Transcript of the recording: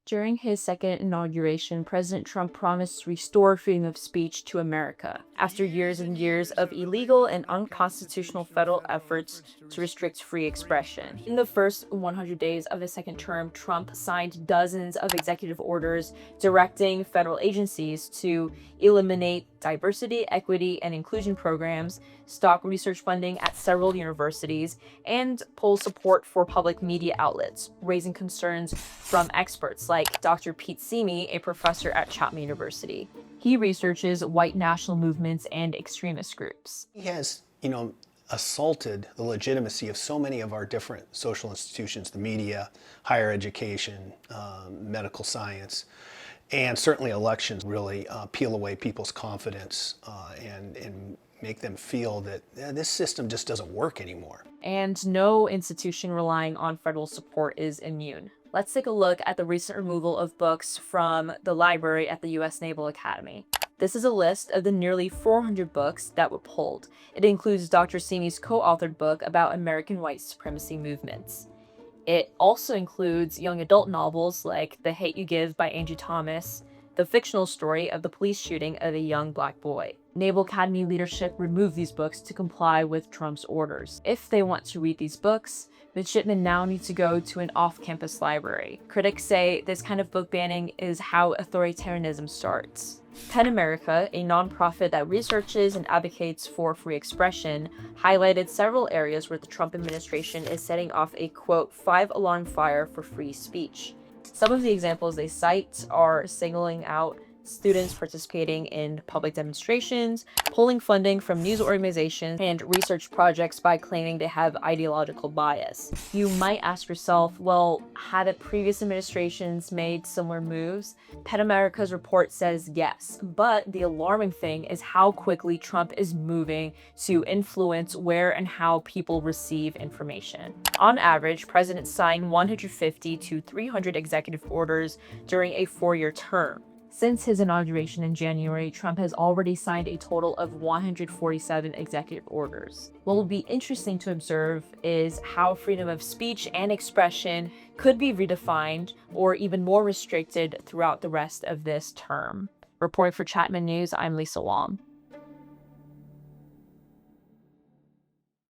During his second inauguration, President Trump promised to restore freedom of speech to America after years and years of illegal and unconstitutional federal efforts to restrict free expression. In the first 100 days of his second term, Trump signed dozens of executive orders directing federal agencies to eliminate diversity, equity, and inclusion programs, stop research funding at several universities, and pull support for public media outlets, raising concerns from experts like Dr. Pete Simi, a professor at Chapman University. He researches white national movements and extremist groups. He has, assaulted the legitimacy of so many of our different social institutions, the media, higher education, medical science, and certainly elections really peel away people's confidence and make them feel that this system just doesn't work anymore. And no institution relying on federal support is immune. Let's take a look at the recent removal of books from the library at the U.S. Naval Academy. This is a list of the nearly 400 books that were pulled. It includes Dr. Simi's co-authored book about American white supremacy movements. It also includes young adult novels like The Hate You Give by Angie Thomas, the fictional story of the police shooting of a young black boy. Naval Academy leadership removed these books to comply with Trump's orders. If they want to read these books, midshipmen now need to go to an off-campus library. Critics say this kind of book banning is how authoritarianism starts. PEN America, a nonprofit that researches and advocates for free expression, highlighted several areas where the Trump administration is setting off a, quote, five-alarm fire for free speech. Some of the examples they cite are singling out students participating in public demonstrations, pulling funding from news organizations, and research projects by claiming they have ideological bias. You might ask yourself, well, haven't previous administrations made similar moves? PEN America's report says yes, but the alarming thing is how quickly Trump is moving to influence where and how people receive information. On average, presidents sign 150 to 300 executive orders during a 4-year term. Since his inauguration in January, Trump has already signed a total of 147 executive orders. What will be interesting to observe is how freedom of speech and expression could be redefined or even more restricted throughout the rest of this term. Reporting for Chapman News, I'm Lisa Wong.